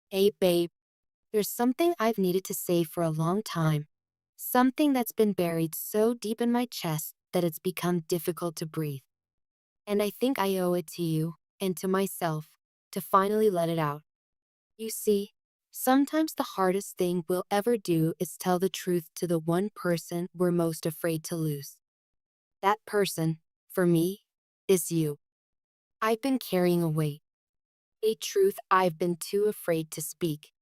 Hey, babe, there's something I've needed to say for a long time. Something that's been buried so deep in my chest that it's become difficult to breathe. And I think I owe it to you and to myself to finally let it out. You see, sometimes the hardest thing we'll ever do is tell the truth to the one person we're most afraid to lose. That person, for me, is you. I've been carrying a weight, a truth I've been too afraid to speak.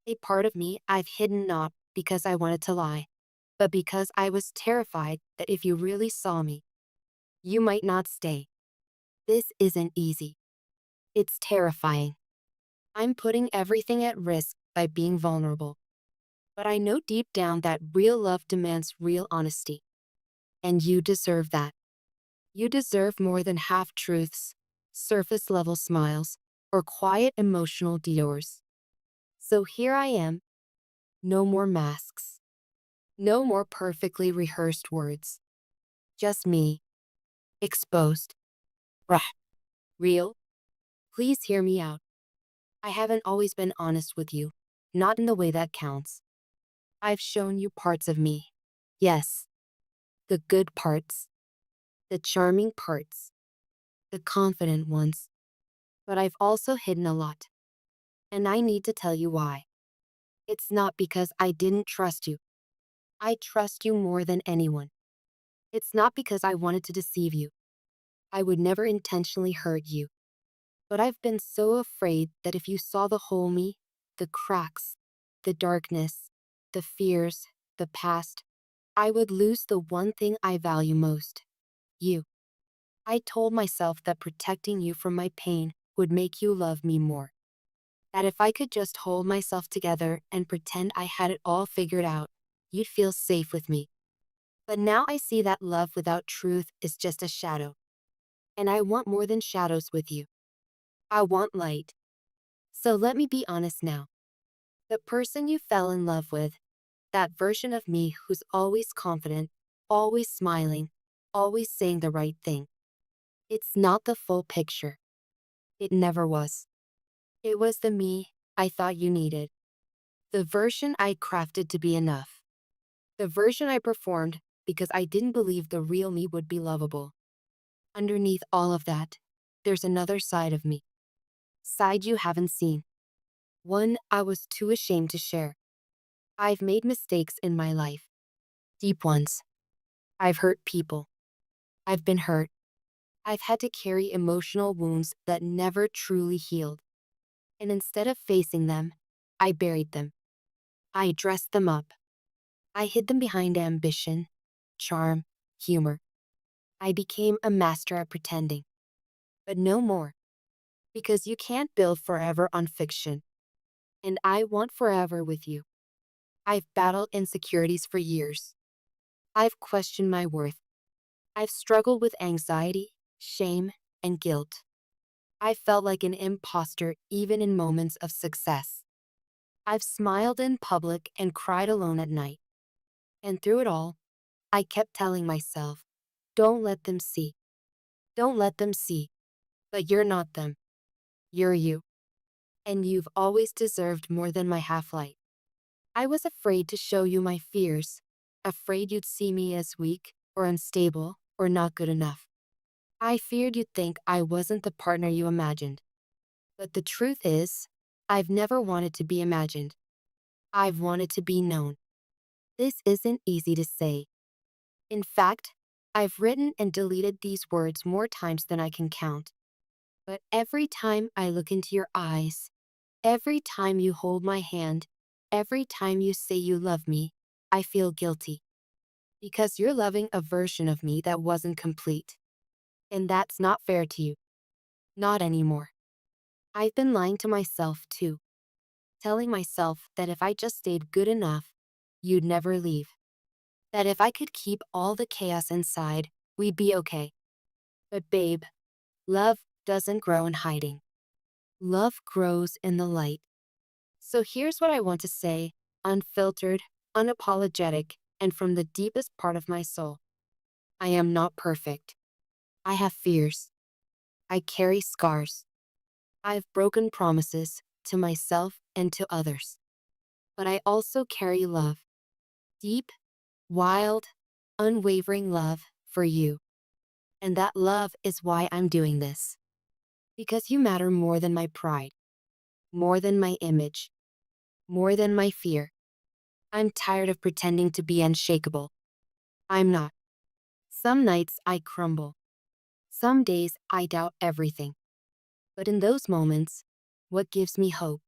A part of me I've hidden not because I wanted to lie, but because I was terrified that if you really saw me, you might not stay. This isn't easy. It's terrifying. I'm putting everything at risk by being vulnerable. But I know deep down that real love demands real honesty. And you deserve that. You deserve more than half truths, surface level smiles, or quiet emotional detours. So here I am. No more masks. No more perfectly rehearsed words. Just me, exposed. Rah. Real. Please hear me out. I haven't always been honest with you, not in the way that counts. I've shown you parts of me. Yes, the good parts, the charming parts, the confident ones. But I've also hidden a lot. And I need to tell you why. It's not because I didn't trust you. I trust you more than anyone. It's not because I wanted to deceive you. I would never intentionally hurt you. But I've been so afraid that if you saw the whole me, the cracks, the darkness, the fears, the past, I would lose the one thing I value most, you. I told myself that protecting you from my pain would make you love me more. That if I could just hold myself together and pretend I had it all figured out, you'd feel safe with me. But now I see that love without truth is just a shadow. And I want more than shadows with you. I want light. So let me be honest now. The person you fell in love with, that version of me who's always confident, always smiling, always saying the right thing. It's not the full picture. It never was. It was the me I thought you needed. The version I crafted to be enough. The version I performed because I didn't believe the real me would be lovable. Underneath all of that, there's another side of me. Side you haven't seen. One I was too ashamed to share. I've made mistakes in my life. Deep ones. I've hurt people. I've been hurt. I've had to carry emotional wounds that never truly healed. And instead of facing them, I buried them. I dressed them up. I hid them behind ambition, charm, humor. I became a master at pretending. But no more. Because you can't build forever on fiction. And I want forever with you. I've battled insecurities for years. I've questioned my worth. I've struggled with anxiety, shame, and guilt. I felt like an imposter even in moments of success. I've smiled in public and cried alone at night. And through it all, I kept telling myself, don't let them see. Don't let them see. But you're not them. You're you. And you've always deserved more than my half-light. I was afraid to show you my fears, afraid you'd see me as weak or unstable or not good enough. I feared you'd think I wasn't the partner you imagined. But the truth is, I've never wanted to be imagined. I've wanted to be known. This isn't easy to say. In fact, I've written and deleted these words more times than I can count. But every time I look into your eyes, every time you hold my hand, every time you say you love me, I feel guilty. Because you're loving a version of me that wasn't complete. And that's not fair to you. Not anymore. I've been lying to myself too. Telling myself that if I just stayed good enough, you'd never leave. That if I could keep all the chaos inside, we'd be okay. But babe, love doesn't grow in hiding. Love grows in the light. So here's what I want to say, unfiltered, unapologetic, and from the deepest part of my soul. I am not perfect. I have fears. I carry scars. I've broken promises, to myself, and to others. But I also carry love. Deep, wild, unwavering love for you. And that love is why I'm doing this. Because you matter more than my pride, more than my image, more than my fear. I'm tired of pretending to be unshakable. I'm not. Some nights I crumble. Some days I doubt everything. But in those moments, what gives me hope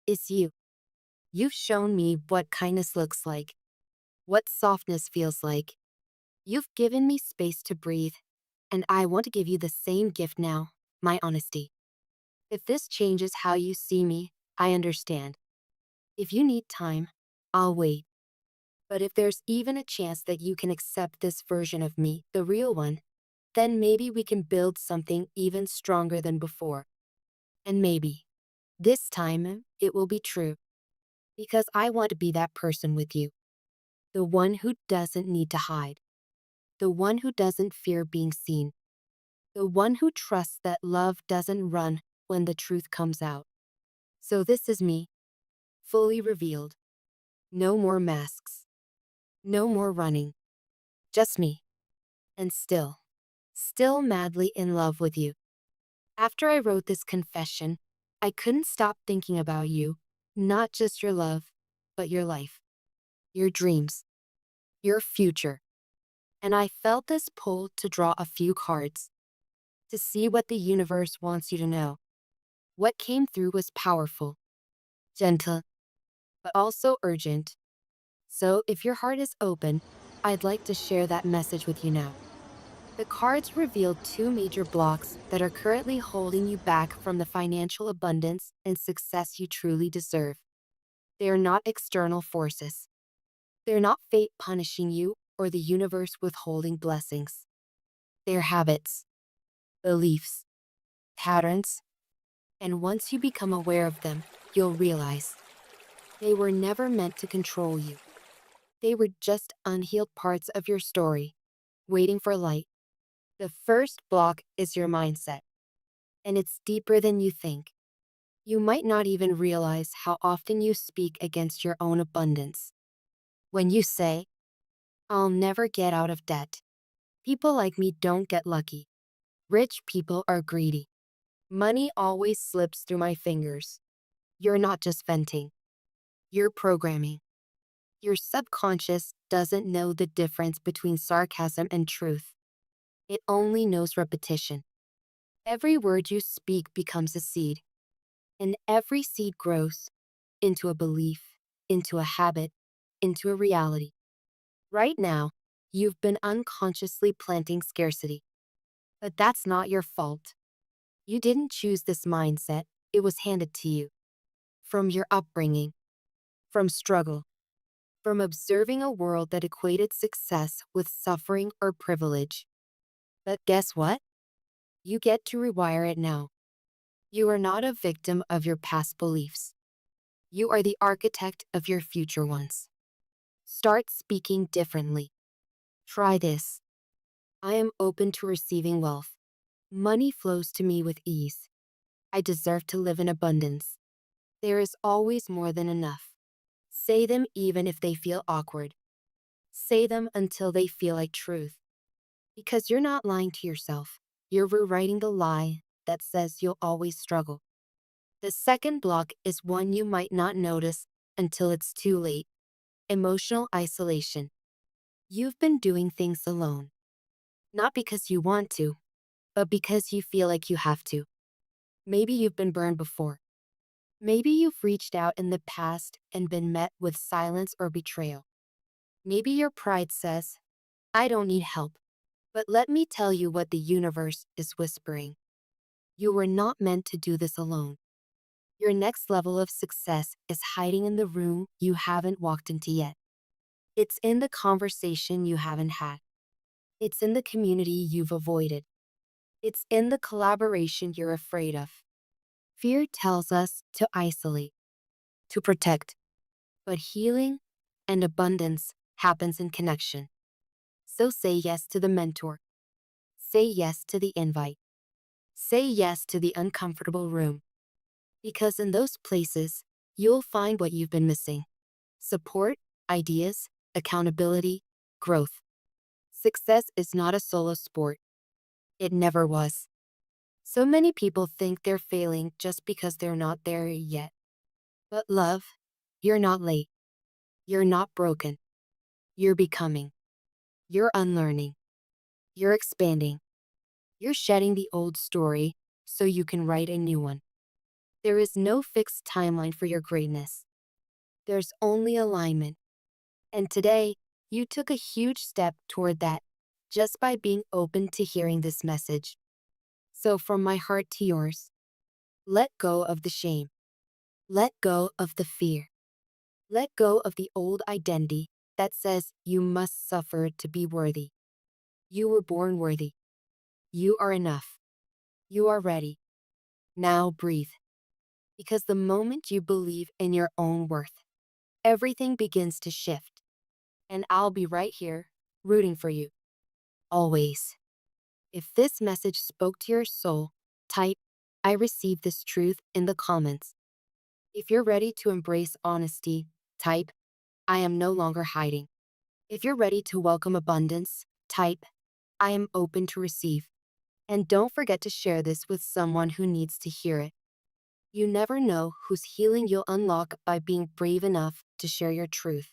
is you. You've shown me what kindness looks like, what softness feels like. You've given me space to breathe, and I want to give you the same gift now, my honesty. If this changes how you see me, I understand. If you need time, I'll wait. But if there's even a chance that you can accept this version of me, the real one, then maybe we can build something even stronger than before. And maybe, this time, it will be true. Because I want to be that person with you. The one who doesn't need to hide. The one who doesn't fear being seen. The one who trusts that love doesn't run when the truth comes out. So this is me, fully revealed. No more masks. No more running. Just me. And still madly in love with you. After I wrote this confession, I couldn't stop thinking about you, not just your love, but your life, your dreams, your future. And I felt this pull to draw a few cards, to see what the universe wants you to know. What came through was powerful, gentle, but also urgent. So if your heart is open, I'd like to share that message with you now. The cards revealed two major blocks that are currently holding you back from the financial abundance and success you truly deserve. They are not external forces. They're not fate punishing you or the universe withholding blessings. They're habits, beliefs, patterns, and once you become aware of them, you'll realize they were never meant to control you. They were just unhealed parts of your story, waiting for light. The first block is your mindset, and it's deeper than you think. You might not even realize how often you speak against your own abundance. When you say, I'll never get out of debt. People like me don't get lucky. Rich people are greedy. Money always slips through my fingers. You're not just venting. You're programming. Your subconscious doesn't know the difference between sarcasm and truth. It only knows repetition. Every word you speak becomes a seed, and every seed grows into a belief, into a habit, into a reality. Right now, you've been unconsciously planting scarcity. But that's not your fault. You didn't choose this mindset, it was handed to you. From your upbringing, from struggle, from observing a world that equated success with suffering or privilege. But guess what? You get to rewire it now. You are not a victim of your past beliefs. You are the architect of your future ones. Start speaking differently. Try this. I am open to receiving wealth. Money flows to me with ease. I deserve to live in abundance. There is always more than enough. Say them even if they feel awkward. Say them until they feel like truth. Because you're not lying to yourself. You're rewriting the lie that says you'll always struggle. The second block is one you might not notice until it's too late. Emotional isolation. You've been doing things alone. Not because you want to, but because you feel like you have to. Maybe you've been burned before. Maybe you've reached out in the past and been met with silence or betrayal. Maybe your pride says, I don't need help. But let me tell you what the universe is whispering. You were not meant to do this alone. Your next level of success is hiding in the room you haven't walked into yet. It's in the conversation you haven't had. It's in the community you've avoided. It's in the collaboration you're afraid of. Fear tells us to isolate, to protect. But healing and abundance happens in connection. So say yes to the mentor. Say yes to the invite. Say yes to the uncomfortable room. Because in those places, you'll find what you've been missing: support, ideas, accountability, growth. Success is not a solo sport. It never was. So many people think they're failing just because they're not there yet. But love, you're not late. You're not broken. You're becoming. You're unlearning. You're expanding. You're shedding the old story so you can write a new one. There is no fixed timeline for your greatness. There's only alignment. And today, you took a huge step toward that just by being open to hearing this message. So, from my heart to yours, let go of the shame. Let go of the fear. Let go of the old identity that says you must suffer to be worthy. You were born worthy. You are enough. You are ready. Now breathe. Because the moment you believe in your own worth, everything begins to shift. And I'll be right here, rooting for you. Always. If this message spoke to your soul, type, "I received this truth" in the comments. If you're ready to embrace honesty, type, "I am no longer hiding." If you're ready to welcome abundance, type, "I am open to receive." And don't forget to share this with someone who needs to hear it. You never know whose healing you'll unlock by being brave enough to share your truth.